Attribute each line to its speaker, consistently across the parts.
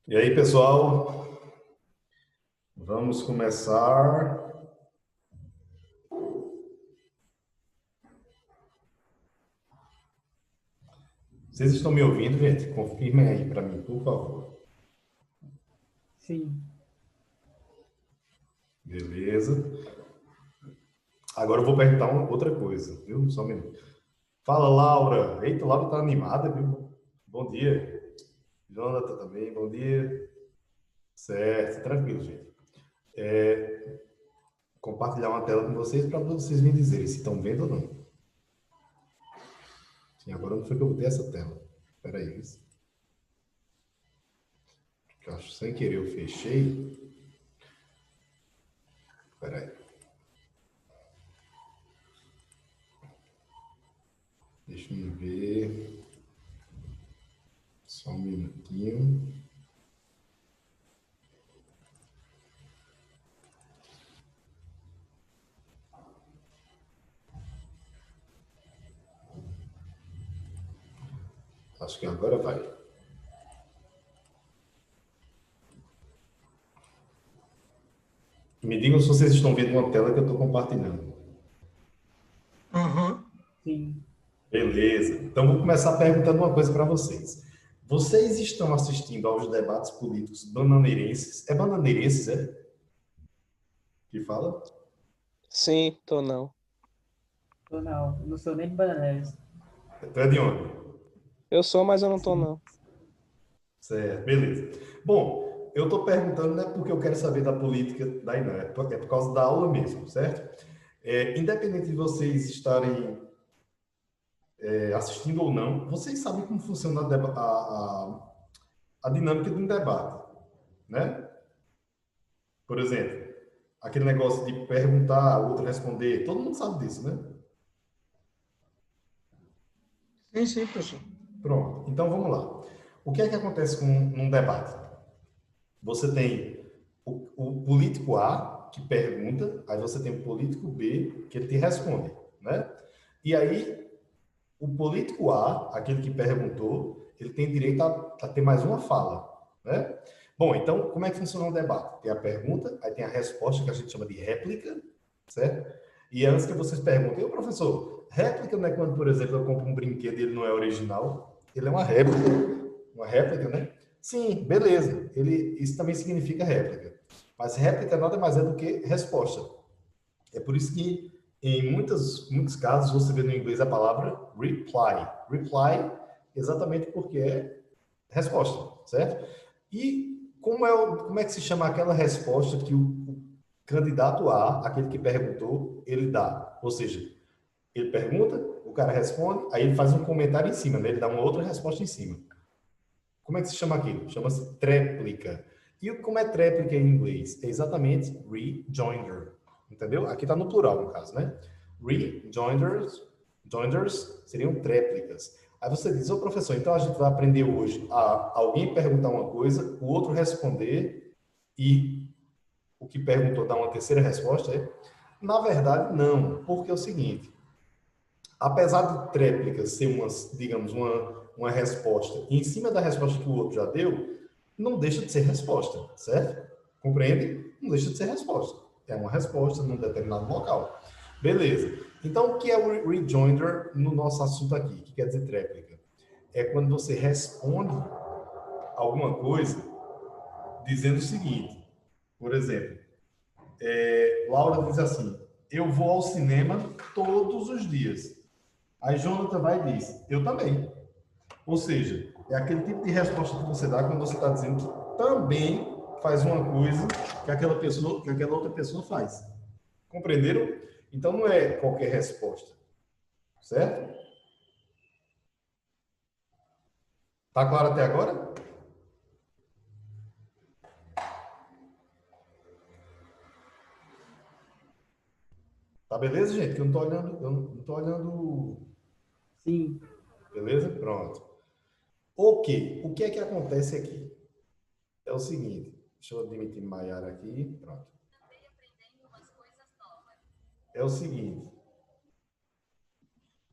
Speaker 1: E aí, pessoal, vamos começar. Vocês estão me ouvindo, gente? Confirmem aí para mim, por favor.
Speaker 2: Sim.
Speaker 1: Beleza. Agora eu vou perguntar outra coisa, viu? Só um minuto. Fala, Laura. Eita, Laura tá animada, viu? Bom dia. Jonathan também, bom dia. Certo, tranquilo, gente. Compartilhar uma tela com vocês para vocês me dizerem se estão vendo ou não. Sim, agora não foi que eu botei essa tela. Espera aí, que eu acho que sem querer eu fechei. Espera aí. Deixa eu ver. Só um minutinho. Acho que agora vai. Me digam se vocês estão vendo uma tela que eu estou compartilhando.
Speaker 2: Sim.
Speaker 1: Beleza. Então, vou começar perguntando uma coisa para vocês. Vocês estão assistindo aos debates políticos bananeirenses? É bananeirenses, é? Que fala?
Speaker 3: Sim, tô não.
Speaker 2: Tô não sou nem de Bananeras.
Speaker 1: Tu é de onde?
Speaker 3: Eu sou, mas eu não tô não.
Speaker 1: Certo, beleza. Bom, eu estou perguntando não é porque eu quero saber da política da INA, é por causa da aula mesmo, certo? Independente de vocês estarem assistindo ou não, vocês sabem como funciona a dinâmica de um debate, né? Por exemplo, aquele negócio de perguntar, o outro responder, todo mundo sabe disso, né?
Speaker 4: Sim, professor.
Speaker 1: Pronto, então vamos lá. O que é que acontece com um debate? Você tem o político A que pergunta, aí você tem o político B que ele te responde, né? E aí, o político A, aquele que perguntou, ele tem direito a ter mais uma fala, né? Bom, então, como é que funciona o debate? Tem a pergunta, aí tem a resposta, que a gente chama de réplica, certo? E antes que vocês perguntem, ô professor, réplica não é quando, por exemplo, eu compro um brinquedo e ele não é original? Ele é uma réplica, né? Sim, beleza. Isso também significa réplica. Mas réplica nada mais é do que resposta. É por isso que em muitos casos você vê no inglês a palavra reply. Reply exatamente porque é resposta, certo? E como é que se chama aquela resposta que o candidato A, aquele que perguntou, ele dá? Ou seja, ele pergunta, o cara responde, aí ele faz um comentário em cima, né? Ele dá uma outra resposta em cima. Como é que se chama aquilo? Chama-se tréplica. E como é tréplica em inglês? É exatamente rejoinder. Entendeu? Aqui está no plural, no caso, né? Joinders seriam tréplicas. Aí você diz, ô professor, então a gente vai aprender hoje a alguém perguntar uma coisa, o outro responder e o que perguntou dar uma terceira resposta, é? Na verdade, não, porque é o seguinte, apesar de tréplica ser digamos, uma resposta em cima da resposta que o outro já deu, não deixa de ser resposta, certo? Compreende? Não deixa de ser resposta. É uma resposta num determinado local. Beleza. Então, o que é o rejoinder no nosso assunto aqui? O que quer dizer tréplica? É quando você responde alguma coisa dizendo o seguinte. Por exemplo, Laura diz assim, eu vou ao cinema todos os dias. Aí Jonathan vai e diz, eu também. Ou seja, é aquele tipo de resposta que você dá quando você está dizendo que também faz uma coisa que aquela outra pessoa faz. Compreenderam? Então não é qualquer resposta. Certo? Tá claro até agora? Tá beleza, gente? Que eu não tô olhando, eu não tô olhando.
Speaker 2: Sim.
Speaker 1: Beleza? Pronto. Ok. O que é que acontece aqui? É o seguinte. Deixa eu admitir Maiara aqui. Pronto. É o seguinte.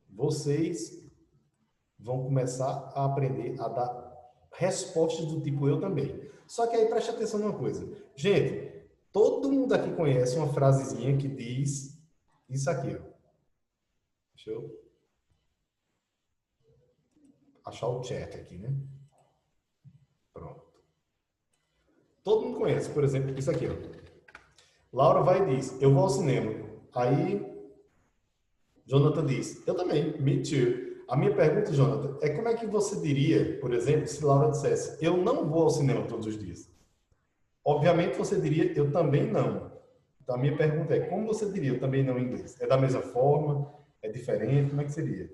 Speaker 1: Vocês vão começar a aprender a dar respostas do tipo eu também. Só que aí preste atenção numa coisa. Gente, todo mundo aqui conhece uma frasezinha que diz isso aqui, ó. Deixa eu achar o chat aqui, né? Pronto. Todo mundo conhece, por exemplo, isso aqui, ó. Laura vai e diz, eu vou ao cinema. Aí, Jonathan diz, eu também, me too. A minha pergunta, Jonathan, é como é que você diria, por exemplo, se Laura dissesse, eu não vou ao cinema todos os dias? Obviamente, você diria, eu também não. Então, a minha pergunta é, como você diria, eu também não em inglês? É da mesma forma? É diferente? Como é que seria?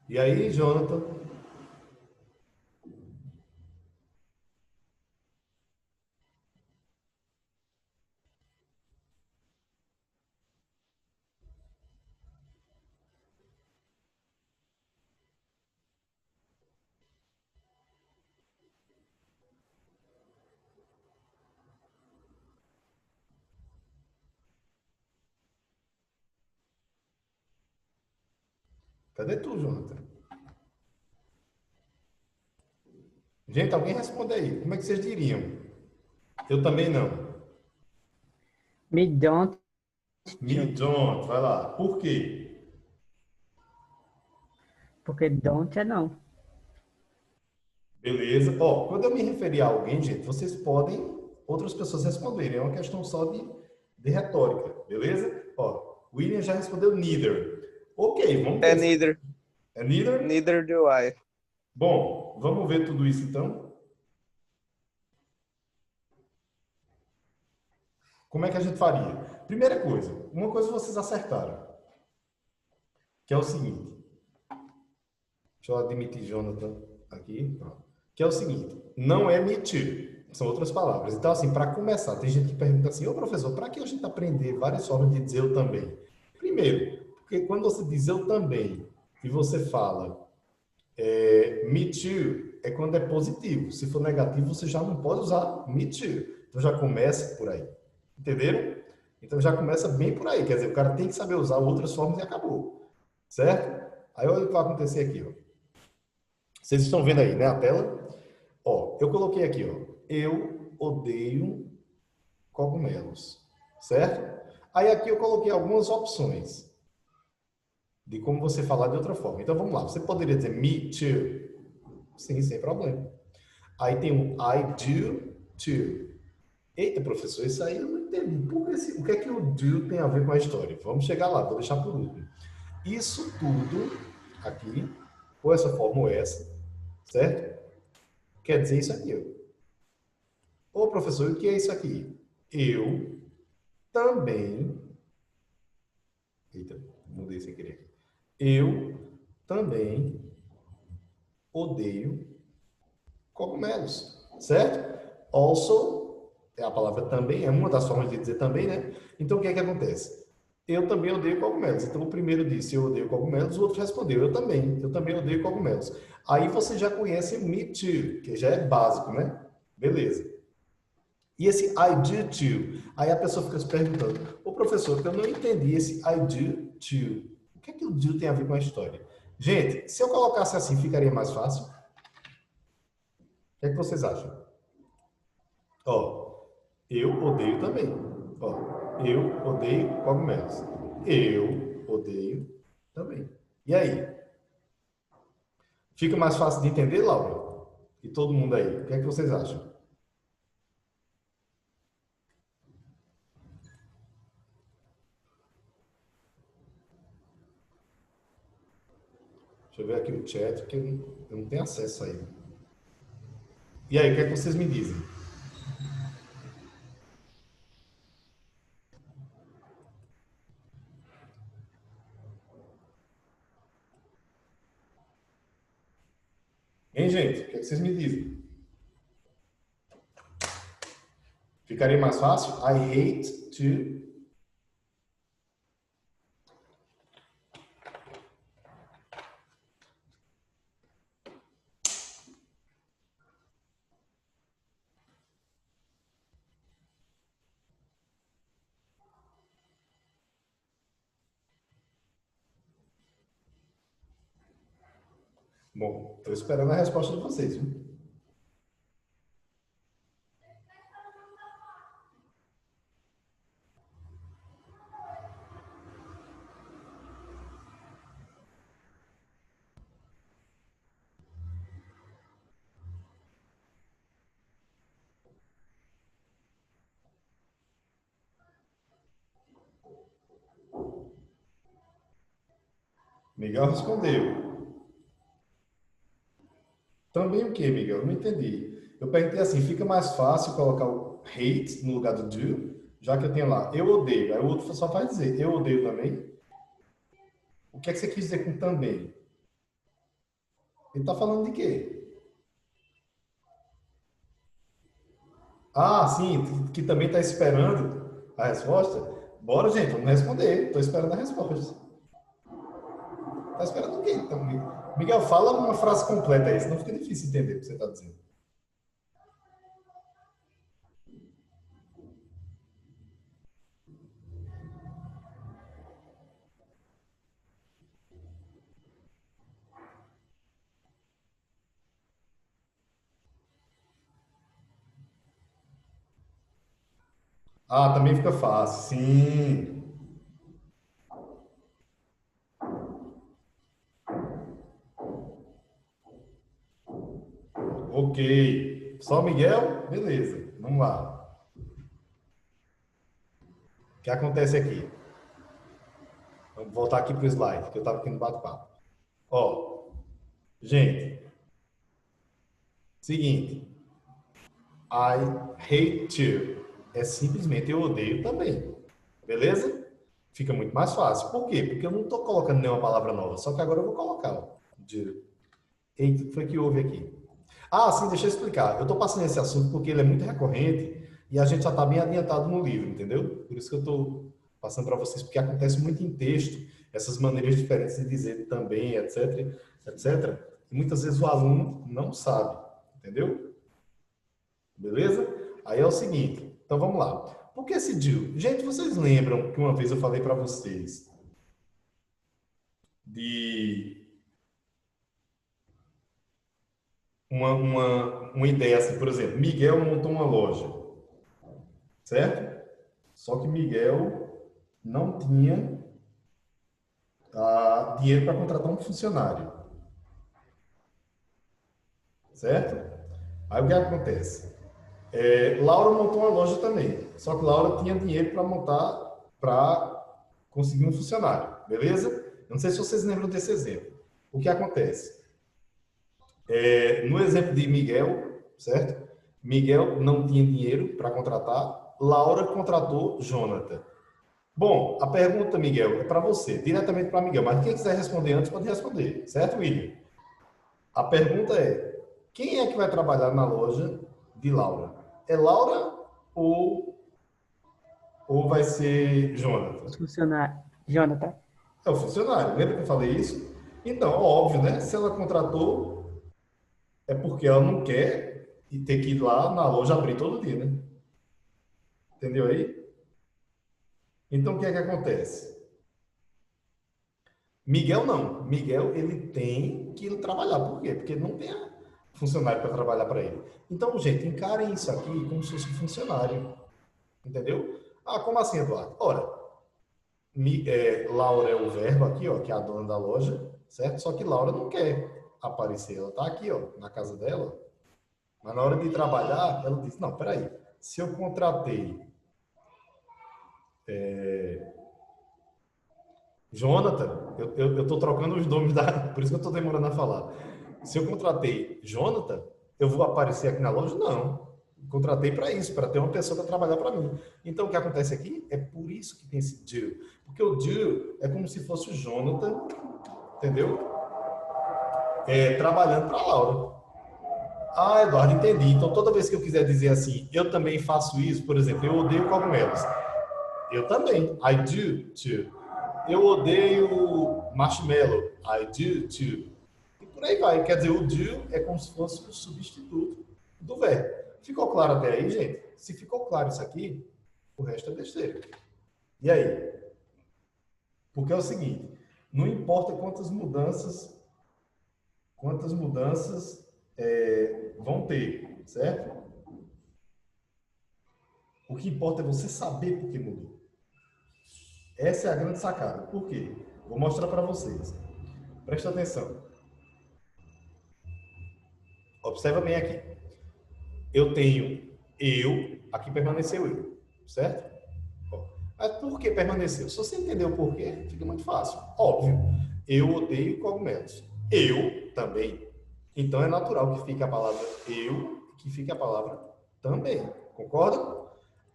Speaker 1: E aí, Jonathan? Cadê tu, Jonathan? Gente, alguém responde aí. Como é que vocês diriam? Eu também não.
Speaker 2: Me don't.
Speaker 1: Me don't. Vai lá. Por quê?
Speaker 2: Porque don't é não.
Speaker 1: Beleza. Ó, quando eu me referir a alguém, gente, vocês podem outras pessoas responderem. É uma questão só de retórica. Beleza? Ó, William já respondeu neither. Ok, vamos
Speaker 3: É
Speaker 1: ver.
Speaker 3: neither.
Speaker 1: É neither?
Speaker 3: Neither do I.
Speaker 1: Bom, vamos ver tudo isso então. Como é que a gente faria? Primeira coisa, uma coisa vocês acertaram, que é o seguinte. Deixa eu admitir Jonathan aqui. Pronto. Que é o seguinte, não é me too. São outras palavras. Então, assim, para começar, tem gente que pergunta assim, ô professor, para que a gente aprender várias formas de dizer eu também? Primeiro, porque quando você diz eu também e você fala me too, é quando é positivo. Se for negativo, você já não pode usar me too. Então já começa por aí. Entenderam? Então já começa bem por aí. Quer dizer, o cara tem que saber usar outras formas e acabou. Certo? Aí olha o que vai acontecer aqui, ó. Vocês estão vendo aí, né, a tela? Ó, eu coloquei aqui, ó. Eu odeio cogumelos. Certo? Aí aqui eu coloquei algumas opções de como você falar de outra forma. Então vamos lá. Você poderia dizer me too. Sim, sem problema. Aí tem um I do too. Eita, professor, isso aí eu não entendi. O que é que o do tem a ver com a história? Vamos chegar lá, vou deixar por último. Isso tudo aqui, ou essa forma ou essa, certo? Quer dizer isso aqui, ó. Ô, professor, o que é isso aqui? Eu também. Eita, mudei sem querer. Eu também odeio cogumelos, certo? Also, é a palavra também, é uma das formas de dizer também, né? Então, o que é que acontece? Eu também odeio cogumelos. Então, o primeiro disse eu odeio cogumelos, o outro respondeu eu também odeio cogumelos. Aí você já conhece me too, que já é básico, né? Beleza. E esse I do too, aí a pessoa fica se perguntando, ô professor, eu não entendi esse I do too. O que é que o do tem a ver com a história? Gente, se eu colocasse assim, ficaria mais fácil? O que é que vocês acham? Ó, eu odeio também. Ó, eu odeio cogumelos. Eu odeio também. E aí? Fica mais fácil de entender, Laura? E todo mundo aí? O que é que vocês acham? Deixa eu ver aqui o chat, porque eu não tenho acesso aí. E aí, o que é que vocês me dizem? Hein, gente? O que é que vocês me dizem? Ficaria mais fácil? I hate to Bom, estou esperando a resposta de vocês, viu? Miguel respondeu. Também o que, Miguel? Não entendi. Eu perguntei assim, fica mais fácil colocar o hate no lugar do do, já que eu tenho lá, eu odeio. Aí o outro só faz dizer, eu odeio também. O que é que você quis dizer com também? Ele está falando de quê? Ah, sim, que também está esperando a resposta? Bora, gente, vamos responder. Estou esperando a resposta. Está esperando o quê? Então, Miguel, fala uma frase completa aí, senão fica difícil entender o que você está dizendo. Ah, também fica fácil. Sim. Ok. Só Miguel? Beleza. Vamos lá. O que acontece aqui? Vamos voltar aqui para o slide, que eu estava aqui no bate-papo. Ó, gente, seguinte. I hate you. É simplesmente eu odeio também. Beleza? Fica muito mais fácil. Por quê? Porque eu não estou colocando nenhuma palavra nova. Só que agora eu vou colocar. Ó, de... Eita, o que foi que houve aqui? Ah, sim, deixa eu explicar. Eu estou passando esse assunto porque ele é muito recorrente e a gente já está bem adiantado no livro, entendeu? Por isso que eu estou passando para vocês, porque acontece muito em texto, essas maneiras diferentes de dizer também, etc, etc. E muitas vezes o aluno não sabe, entendeu? Beleza? Aí é o seguinte, então vamos lá. Por que esse do? Gente, vocês lembram que uma vez eu falei para vocês de uma ideia assim, por exemplo, Miguel montou uma loja, certo? Só que Miguel não tinha dinheiro para contratar um funcionário, certo? Aí o que acontece? Laura montou uma loja também, só que Laura tinha dinheiro para montar, para conseguir um funcionário, beleza? Eu não sei se vocês lembram desse exemplo. O que acontece? No exemplo de Miguel, certo? Miguel não tinha dinheiro para contratar, Laura contratou Jonathan. Bom, a pergunta, Miguel, é para você, diretamente para Miguel, mas quem quiser responder antes pode responder, certo, William? A pergunta é: quem é que vai trabalhar na loja de Laura? É Laura ou, ou vai ser Jonathan?
Speaker 2: Funcionário. Jonathan.
Speaker 1: É o funcionário, lembra que eu falei isso? Então, óbvio, né? Se ela contratou, é porque ela não quer e ter que ir lá na loja abrir todo dia, né? Entendeu aí? Então, o que é que acontece? Miguel não. Miguel, ele tem que ir trabalhar. Por quê? Porque não tem funcionário para trabalhar para ele. Então, gente, encarem isso aqui como se fosse um funcionário. Entendeu? Ah, como assim, Eduardo? Ora, Laura é o verbo aqui, ó, que é a dona da loja, certo? Só que Laura não quer aparecer. Ela está aqui, ó, na casa dela. Mas na hora de trabalhar, ela disse, não, peraí. Se eu contratei Jonathan, eu estou trocando os nomes por isso que eu estou demorando a falar. Se eu contratei Jonathan, eu vou aparecer aqui na loja? Não. Contratei para isso, para ter uma pessoa para trabalhar para mim. Então, o que acontece aqui é por isso que tem esse do. Porque o do é como se fosse o Jonathan, entendeu? Trabalhando para a Laura. Ah, Eduardo, entendi. Então, toda vez que eu quiser dizer assim, eu também faço isso, por exemplo, eu odeio cogumelos. Eu também. I do too. Eu odeio marshmallow. I do too. E por aí vai. Quer dizer, o do é como se fosse o substituto do verbo. Ficou claro até aí, gente? Se ficou claro isso aqui, o resto é besteira. E aí? Porque é o seguinte, não importa quantas mudanças quantas mudanças vão ter, certo? O que importa é você saber por que mudou. Essa é a grande sacada. Por quê? Vou mostrar para vocês. Presta atenção. Observa bem aqui. Eu tenho eu, aqui permaneceu eu, certo? Mas por que permaneceu? Se você entender o porquê, fica muito fácil. Óbvio, eu odeio cogumelos. Eu também. Então é natural que fique a palavra eu, que fique a palavra também. Concorda?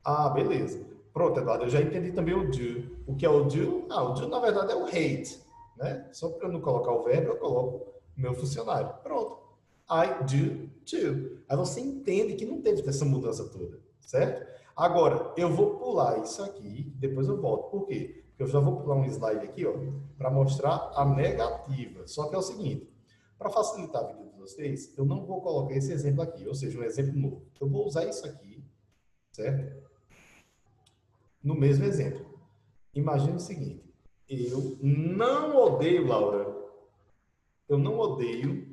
Speaker 1: Ah, beleza. Pronto, Eduardo, eu já entendi também o do. O que é o do? Ah, o do na verdade é o hate, né? Só para eu não colocar o verbo, eu coloco o meu funcionário. Pronto. I do too. Aí você entende que não teve essa mudança toda, certo? Agora, eu vou pular isso aqui, depois eu volto. Por quê? Porque eu já vou pular um slide aqui, ó, para mostrar a negativa. Só que é o seguinte, para facilitar a vida de vocês, eu não vou colocar esse exemplo aqui, ou seja, um exemplo novo. Eu vou usar isso aqui, certo? No mesmo exemplo. Imagina o seguinte, eu não odeio, Laura, eu não odeio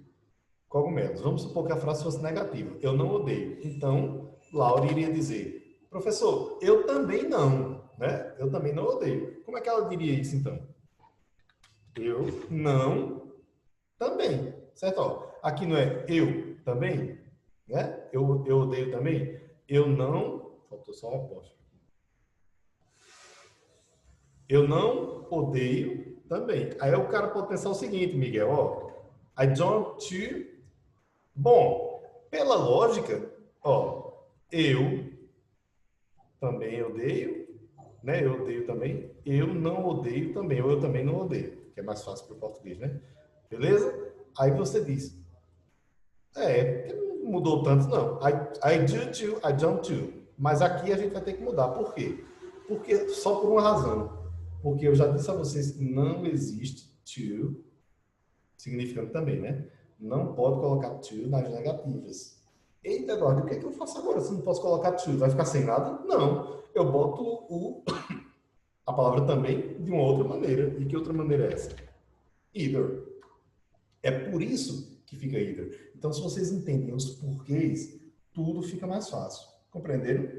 Speaker 1: cogumelos. Vamos supor que a frase fosse negativa. Eu não odeio. Então, Laura iria dizer, professor, eu também não, né? Eu também não odeio. Como é que ela diria isso, então? Eu não também, certo? Ó, aqui não é eu também, né? Eu odeio também. Eu não... Faltou só uma aposta. Eu não odeio também. Aí o cara pode pensar o seguinte, Miguel, ó. I don't to... Bom, pela lógica, ó, eu também odeio, né? Eu odeio também. Eu não odeio também. Ou eu também não odeio. Que é mais fácil para o português, né? Beleza? Aí você diz, não mudou tanto, não. I do too, I don't too. Mas aqui a gente vai ter que mudar. Por quê? Porque só por uma razão. Porque eu já disse a vocês que não existe to, significando também, né? Não pode colocar to nas negativas. Eita, Eduardo, o que é que eu faço agora se não posso colocar to? Vai ficar sem nada? Não. Eu boto a palavra também de uma outra maneira. E que outra maneira é essa? Either. É por isso que fica either. Então, se vocês entendem os porquês, tudo fica mais fácil. Compreenderam?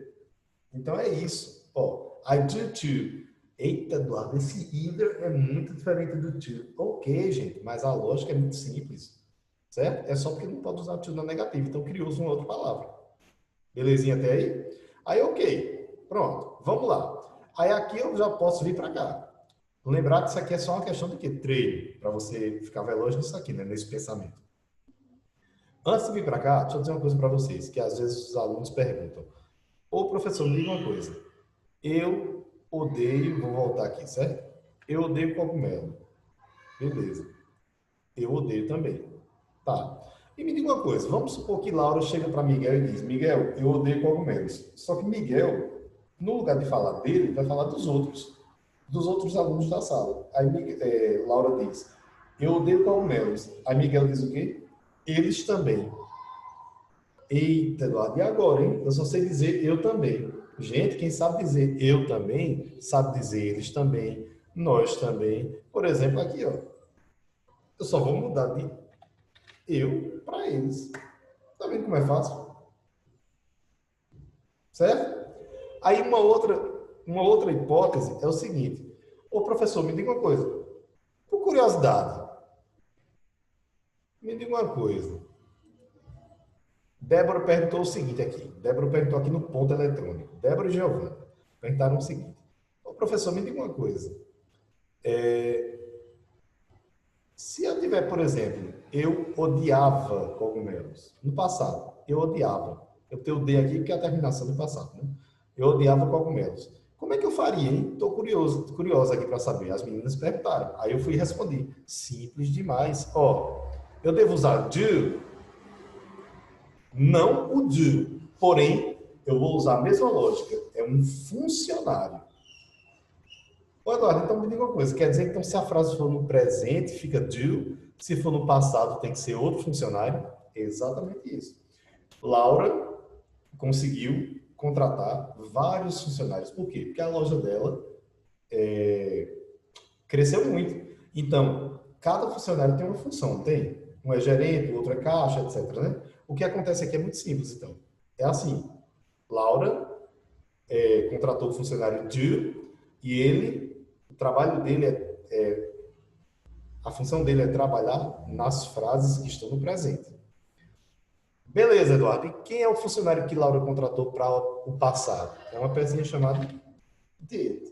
Speaker 1: Então, é isso. Ó, I do too. Eita, Eduardo, esse either é muito diferente do to. Ok, gente, mas a lógica é muito simples. Certo? É só porque não pode usar to na negativa. Então, criou-se uma outra palavra. Belezinha até aí? Aí, ok. Pronto. Vamos lá. Aí, aqui eu já posso vir para cá. Lembrar que isso aqui é só uma questão de quê? Treino. Para você ficar veloz nisso aqui, né? Nesse pensamento. Antes de vir para cá, deixa eu dizer uma coisa para vocês, que às vezes os alunos perguntam. Ô, professor, me diga uma coisa. Eu odeio, vou voltar aqui, certo? Eu odeio cogumelo. Beleza. Eu odeio também. Tá. E me diga uma coisa, vamos supor que Laura chega para Miguel e diz, Miguel, eu odeio cogumelos. Só que Miguel, no lugar de falar dele, vai falar dos outros alunos da sala. Aí Laura diz, eu odeio cogumelos. Aí Miguel diz o quê? Eles também. Eita, Eduardo, e agora, hein? Eu só sei dizer eu também. Gente, quem sabe dizer eu também, sabe dizer eles também, nós também. Por exemplo, aqui, ó. Eu só vou mudar de eu para eles. Tá vendo como é fácil? Certo? Aí uma outra hipótese é o seguinte. Ô, professor, me diga uma coisa. Por curiosidade, me diga uma coisa. Débora perguntou o seguinte aqui. Débora perguntou aqui no ponto eletrônico. Débora e Giovana perguntaram o seguinte. Ô, professor, me diga uma coisa. Se eu tiver, por exemplo, eu odiava cogumelos. No passado, eu odiava. Eu tenho o D aqui porque é a terminação do passado, né? Eu odiava cogumelos. Como é que eu faria, hein? Estou curiosa aqui para saber. As meninas perguntaram. Aí eu fui e respondi. Simples demais. Ó, eu devo usar do? Não o do. Porém, eu vou usar a mesma lógica. É um funcionário. Ô, Eduardo, então me diga uma coisa. Quer dizer que então, se a frase for no presente, fica do. Se for no passado, tem que ser outro funcionário? É exatamente isso. Laura conseguiu contratar vários funcionários. Por quê? Porque a loja dela cresceu muito. Então, cada funcionário tem uma função, não tem? Um é gerente, o outro é caixa, etc, né? O que acontece aqui é muito simples, então. É assim, Laura contratou o funcionário do e ele, o trabalho dele a função dele é trabalhar nas frases que estão no presente. Beleza, Eduardo. E quem é o funcionário que Laura contratou para o passado? É uma pecinha chamada did.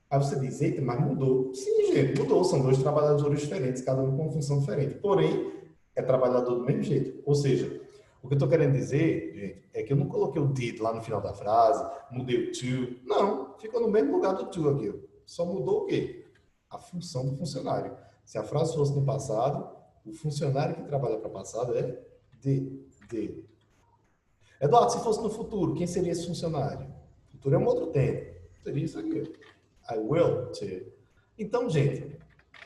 Speaker 1: Aí você diz, eita, mas mudou. Sim, gente, mudou. São dois trabalhadores diferentes, cada um com uma função diferente. Porém, é trabalhador do mesmo jeito. Ou seja, o que eu estou querendo dizer, gente, é que eu não coloquei o did lá no final da frase, mudei o to. Não, ficou no mesmo lugar do to aqui. Ó. Só mudou o quê? A função do funcionário. Se a frase fosse no passado, o funcionário que trabalha para o passado é did. Eduardo, se fosse no futuro, quem seria esse funcionário? O futuro é um outro tempo. Seria isso aqui. I will to. Então, gente,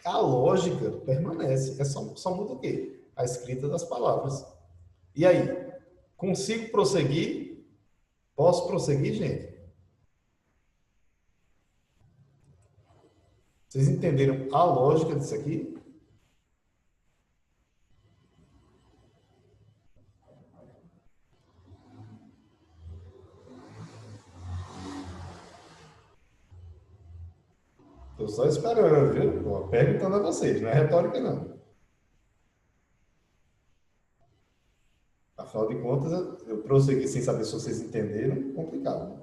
Speaker 1: a lógica permanece. Só muda o quê? A escrita das palavras. E aí? Consigo prosseguir? Posso prosseguir, gente? Vocês entenderam a lógica disso aqui? Estou só esperando, viu? Estou perguntando a vocês, não é retórica, não. Afinal de contas, eu prossegui sem saber se vocês entenderam, complicado. Né?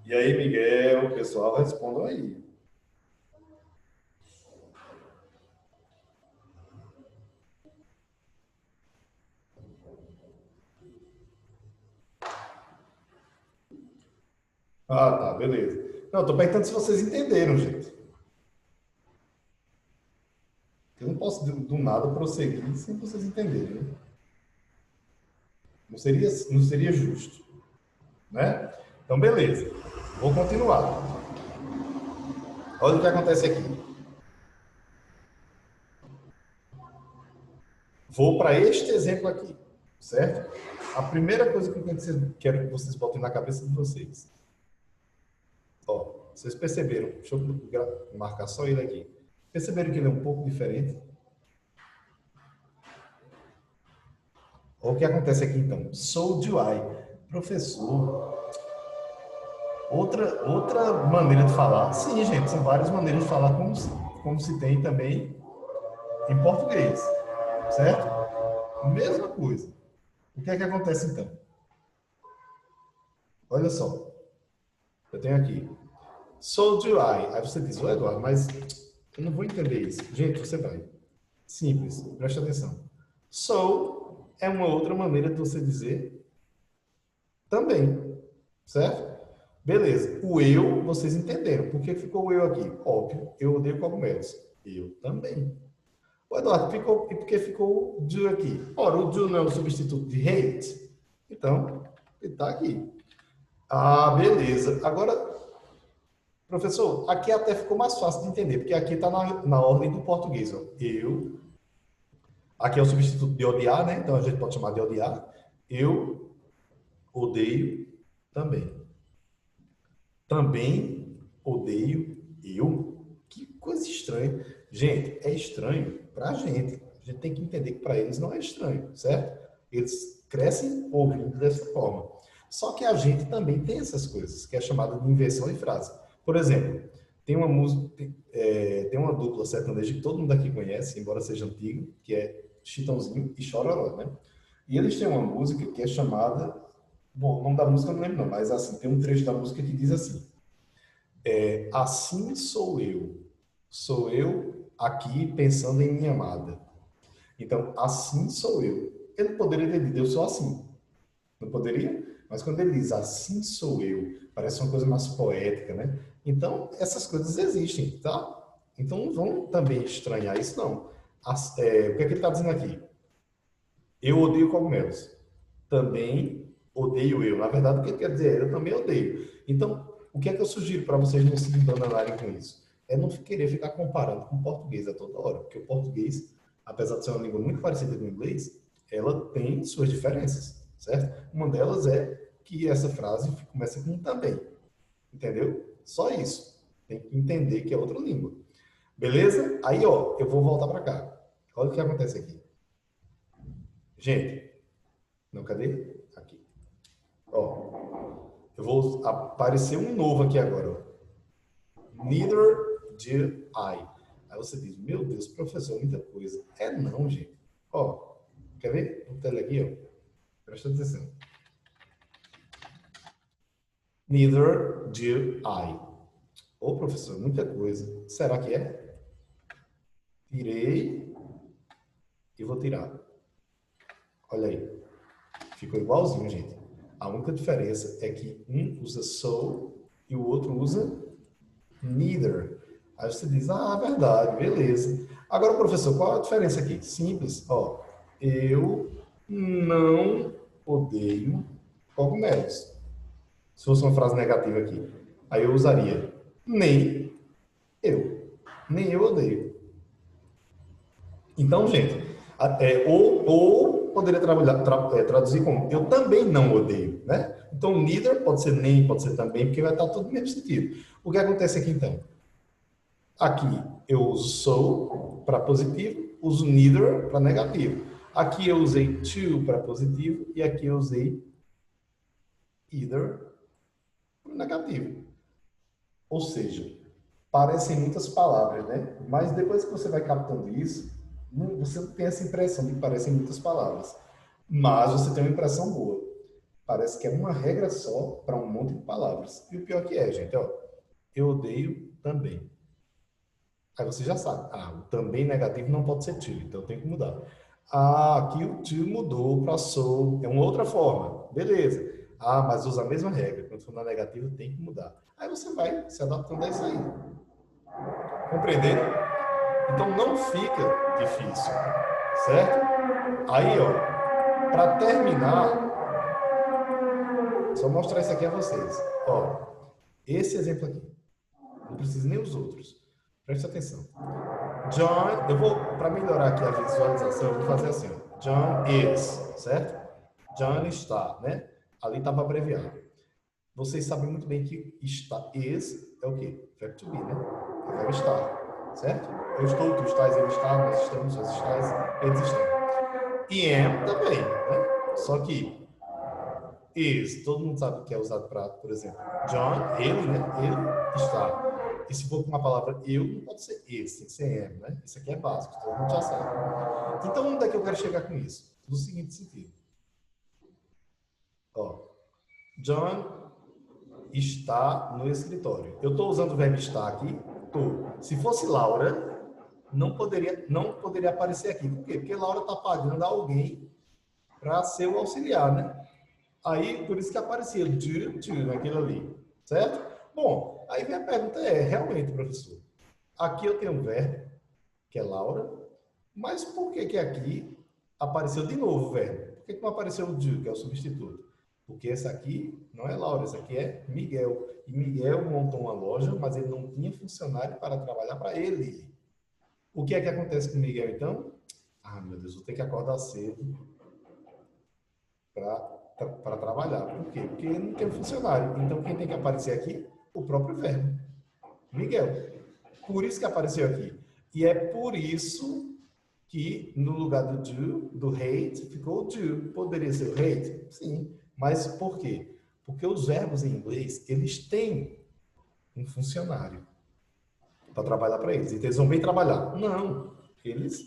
Speaker 1: E aí, Miguel, pessoal, respondam aí. Ah, tá, beleza. Não, estou perguntando se vocês entenderam, gente. Eu não posso, do nada, prosseguir sem vocês entenderem. Né? Não seria justo. Né? Então, beleza. Vou continuar. Olha o que acontece aqui. Vou para este exemplo aqui, certo? A primeira coisa que eu quero que vocês botem na cabeça de vocês. Ó, vocês perceberam? Deixa eu marcar só ele aqui. Perceberam que ele é um pouco diferente? Olha o que acontece aqui, então. So do I. Professor, outra maneira de falar. Sim, gente, são várias maneiras de falar como se tem também em português, certo? Mesma coisa. O que é que acontece então? Olha só. Eu tenho aqui. So do I. Aí você diz, ô Eduardo, mas eu não vou entender isso. Gente, você vai. Simples, preste atenção. So é uma outra maneira de você dizer também, certo? Beleza. O eu, vocês entenderam. Por que ficou o eu aqui? Óbvio, eu odeio cogumelos. Eu também. O Eduardo, e por que ficou o do aqui? Ora, o do não é o substituto de hate. Então, ele está aqui. Ah, beleza. Agora, professor, aqui até ficou mais fácil de entender, porque aqui está na ordem do português. Ó. Eu. Aqui é o substituto de odiar, né? Então a gente pode chamar de odiar. Eu odeio também. Também odeio eu. Que coisa estranha. Gente, é estranho para a gente. A gente tem que entender que para eles não é estranho, certo? Eles crescem ouvindo dessa forma. Só que a gente também tem essas coisas, que é chamada de inversão de frase. Por exemplo, tem uma música, tem uma dupla sertaneja que todo mundo aqui conhece, embora seja antigo, que é Chitãozinho e Chororó, né? E eles têm uma música que é chamada, bom, o nome da música eu não lembro não, mas assim, tem um trecho da música que diz assim, assim sou eu aqui pensando em minha amada. Então, assim sou eu. Ele poderia ter dito, eu sou assim. Não poderia? Mas quando ele diz, assim sou eu, parece uma coisa mais poética, né? Então, essas coisas existem, tá? Então, não vão também estranhar isso, não. O que é que ele está dizendo aqui? Eu odeio cogumelos. Também odeio eu. Na verdade, o que ele quer dizer é, eu também odeio. Então, o que é que eu sugiro para vocês não se embananarem com isso? É não querer ficar comparando com o português a toda hora, porque o português, apesar de ser uma língua muito parecida com o inglês, ela tem suas diferenças, certo? Uma delas é que essa frase começa com também, entendeu? Só isso. Tem que entender que é outra língua. Beleza? Aí, ó, eu vou voltar para cá. Olha o que acontece aqui. Gente, não, cadê? Aqui. Ó, eu vou aparecer um novo aqui agora, ó. Neither do I. Aí você diz, meu Deus, professor, muita coisa. É não, gente. Ó, quer ver? Vou botar ele aqui, ó. Presta atenção. Neither do I. Ô, professor, muita coisa. Será que é? Tirei e vou tirar. Olha aí. Ficou igualzinho, gente. A única diferença é que um usa so e o outro usa neither. Aí você diz, ah, verdade, beleza. Agora, professor, qual a diferença aqui? Simples, ó. Eu não odeio cogumelos. Se fosse uma frase negativa aqui. Aí eu usaria nem eu. Nem eu odeio. Então, gente, ou poderia traduzir como eu também não odeio, né? Então, neither pode ser nem, pode ser também, porque vai estar tudo no mesmo sentido. O que acontece aqui, então? Aqui eu uso so para positivo, uso neither para negativo. Aqui eu usei to para positivo e aqui eu usei either para negativo. Ou seja, parecem muitas palavras, né? Mas depois que você vai captando isso, você não tem essa impressão de que parecem muitas palavras. Mas você tem uma impressão boa. Parece que é uma regra só para um monte de palavras. E o pior que é, gente, ó. Eu odeio também. Aí você já sabe. Ah, o também negativo não pode ser to, então tem que mudar. Ah, aqui o to mudou para so. É uma outra forma. Beleza. Ah, mas usa a mesma regra. Quando for na negativa, tem que mudar. Aí você vai se adaptando a isso aí. Compreenderam? Então não fica difícil, certo? Aí, ó, para terminar, só mostrar isso aqui a vocês. Ó, esse exemplo aqui. Não precisa nem os outros. Preste atenção. John, eu vou, para melhorar aqui a visualização, eu vou fazer assim, ó. John is, certo? John está, né? Ali estava abreviado. Vocês sabem muito bem que está, is é o quê? Verbo to be, né? É verbo estar, certo? Eu estou, tu estás, ele está, nós estamos, nós estás, eles estão. E am também, né? Só que is, todo mundo sabe que é usado para, por exemplo, John, ele, né? Ele está. E se for com uma palavra eu, não pode ser is, tem que ser am, né? Isso aqui é básico, todo mundo já sabe. Então, onde é que eu quero chegar com isso? No seguinte sentido. Ó, John está no escritório. Eu estou usando o verbo estar aqui? Estou. Se fosse Laura, não poderia aparecer aqui. Por quê? Porque Laura está pagando alguém para ser o auxiliar, né? Aí, por isso que aparecia do, to, naquilo ali. Certo? Bom, aí minha pergunta é, realmente, professor, aqui eu tenho um verbo, que é Laura, mas por que que aqui apareceu de novo o verbo? Por que que não apareceu o do, que é o substituto? Porque essa aqui não é Laura, essa aqui é Miguel. E Miguel montou uma loja, mas ele não tinha funcionário para trabalhar para ele. O que é que acontece com Miguel, então? Ah, meu Deus, vou ter que acordar cedo para trabalhar. Por quê? Porque ele não tem funcionário. Então, quem tem que aparecer aqui? O próprio verbo. Miguel. Por isso que apareceu aqui. E é por isso que, no lugar do hate, ficou o do. Poderia ser o hate? Sim. Mas por quê? Porque os verbos em inglês, eles têm um funcionário para trabalhar para eles. Então, eles vão bem trabalhar. Não. Eles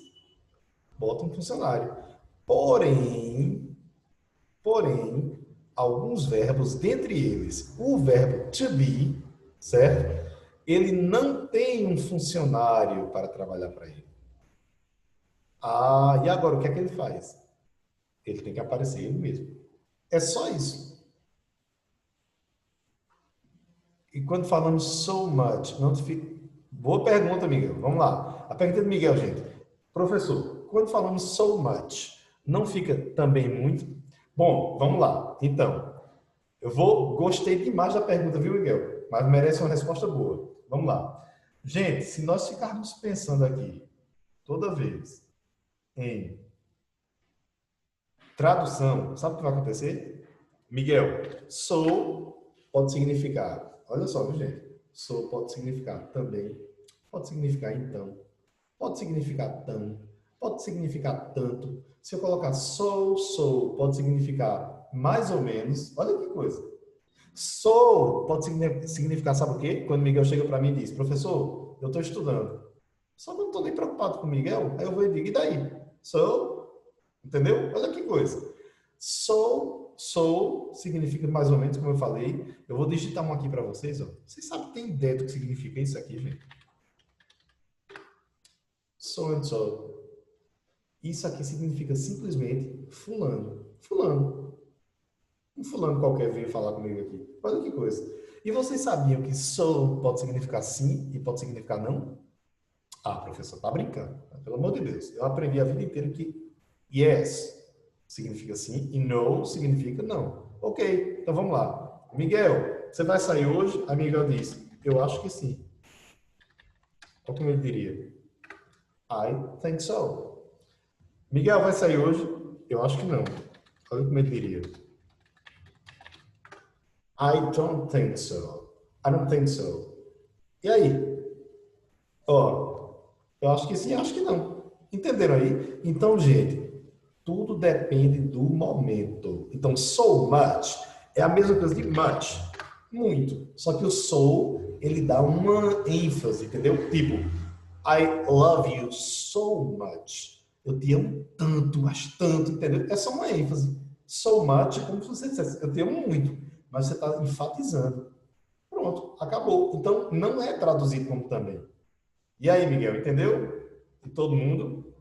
Speaker 1: botam um funcionário. Porém, alguns verbos, dentre eles, o verbo to be, certo? Ele não tem um funcionário para trabalhar para ele. Ah, e agora o que é que ele faz? Ele tem que aparecer ele mesmo. É só isso. E quando falamos so much, não fica... Boa pergunta, Miguel. Vamos lá. A pergunta do Miguel, gente. Professor, quando falamos so much, não fica também muito? Bom, vamos lá. Então, Gostei demais da pergunta, viu, Miguel? Mas merece uma resposta boa. Vamos lá. Gente, se nós ficarmos pensando aqui, toda vez, em tradução, sabe o que vai acontecer? Miguel, sou pode significar, olha só, viu, gente? Sou pode significar também, pode significar então, pode significar tão, pode significar tanto. Se eu colocar sou, pode significar mais ou menos. Olha que coisa. Sou pode significar, sabe o quê? Quando Miguel chega para mim e diz, professor, eu estou estudando. Só que eu não estou nem preocupado com o Miguel, aí eu vou e digo, e daí? Sou, entendeu? Olha que coisa. Sou significa mais ou menos como eu falei. Eu vou digitar um aqui para vocês, ó. Vocês sabem, tem ideia do que significa isso aqui, gente? So and so. Isso aqui significa simplesmente fulano. Fulano. Um fulano qualquer veio falar comigo aqui. Olha que coisa. E vocês sabiam que so pode significar sim e pode significar não? Ah, professor, tá brincando. Pelo amor de Deus. Eu aprendi a vida inteira que yes significa sim e no significa não. Ok, então vamos lá. Miguel, você vai sair hoje? A Miguel disse, eu acho que sim. Então, como ele diria? I think so. Miguel vai sair hoje? Eu acho que não. Olha como ele diria. I don't think so. I don't think so. E aí? Ó, eu acho que sim, acho que não. Entenderam aí? Então, gente, tudo depende do momento. Então, so much é a mesma coisa de much. Muito. Só que o so, ele dá uma ênfase, entendeu? Tipo, I love you so much. Eu te amo tanto, mas tanto, entendeu? É só uma ênfase. So much é como se você dissesse, eu te amo muito, mas você está enfatizando. Pronto, acabou. Então, não é traduzido como também. E aí, Miguel, entendeu? E todo mundo?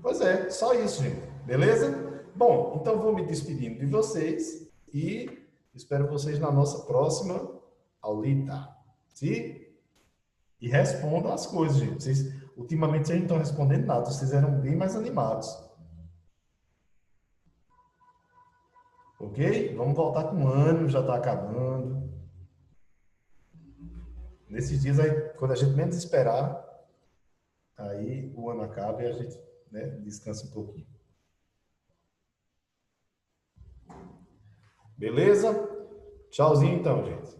Speaker 1: Pois é, só isso, gente. Beleza? Bom, então vou me despedindo de vocês e espero vocês na nossa próxima aulita. Sim? E respondam as coisas, gente. Ultimamente vocês não estão respondendo nada, vocês eram bem mais animados. Ok? Vamos voltar com o ano, já está acabando. Nesses dias aí, quando a gente menos esperar, aí o ano acaba e a gente, né, descansa um pouquinho. Beleza? Tchauzinho então, gente.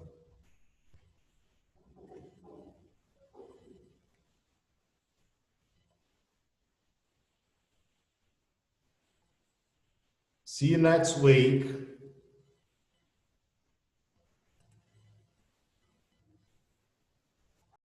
Speaker 1: See you next week.